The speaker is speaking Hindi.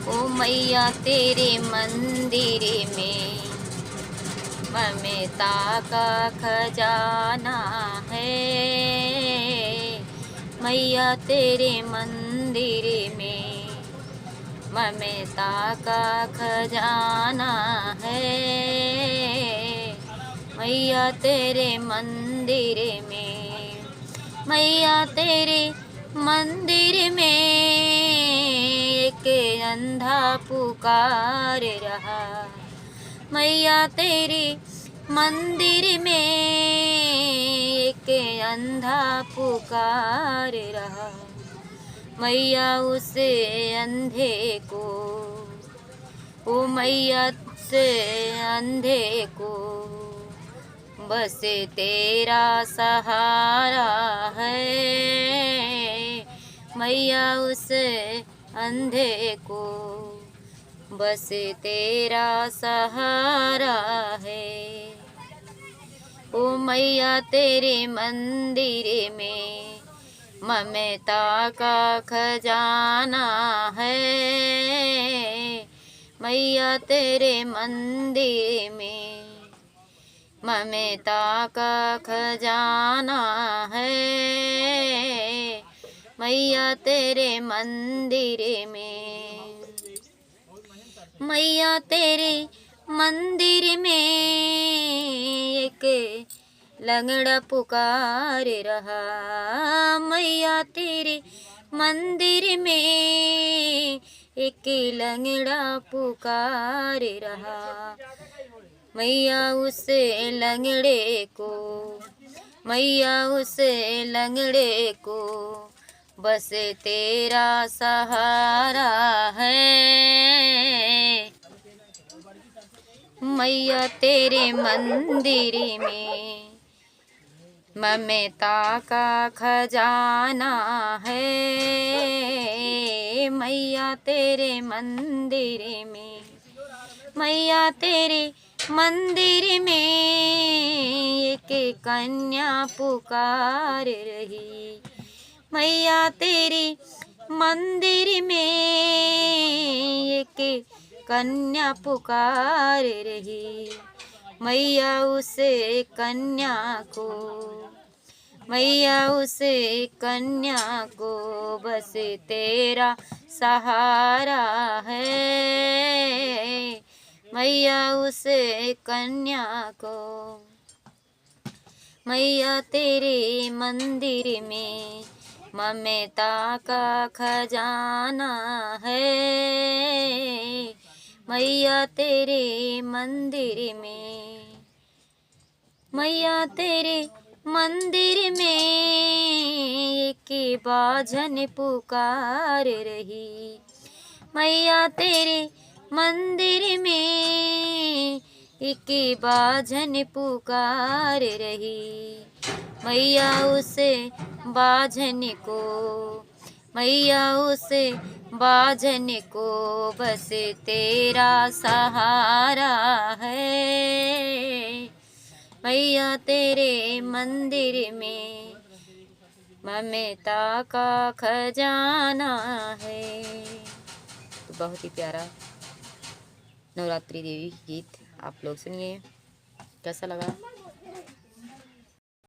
ओ मैया तेरे मंदिर में ममता का खजाना है। मैया तेरे मंदिर में ममता का खजाना है। मैया तेरे मंदिर में, मैया तेरे मंदिर में एक अंधा पुकार रहा। मैया तेरे मंदिर में एक अंधा पुकार रहा। मैया उस अंधे को, ओ मैया से अंधे को बस तेरा सहारा है। मैया उस अंधे को बस तेरा सहारा है। ओ मैया तेरे मंदिर में ममता का खजाना है। मैया तेरे मंदिर में ममता का खजाना है। मैया तेरे मंदिर में, मैया तेरे मंदिर में एक लंगड़ा पुकार रहा। मैया तेरे मंदिर में एक लंगड़ा पुकार रहा। मैया उस लंगड़े को, मैया उस लंगड़े को बस तेरा सहारा है। मैया तेरे मंदिर में ममता का खजाना है। मैया तेरे मंदिर में, मैया तेरे मंदिर में एक कन्या पुकार रही। मैया तेरे मंदिर में एक कन्या पुकार रही। मैया उस कन्या को, मैया उस कन्या को बस तेरा सहारा है। मैया उस कन्या को, मैया तेरे मंदिर में ममता का खजाना है। मैया तेरे मंदिर में, मैया तेरे मंदिर में एक बाझन पुकार रही। मैया तेरे मंदिर में एक बाझन पुकार रही। मैया उस बाझन को, मैया उस बाझन को बस तेरा सहारा है। मैया तेरे मंदिर में ममता का खजाना है। तो बहुत ही प्यारा नवरात्रि देवी गीत आप लोग सुनिए, कैसा लगा?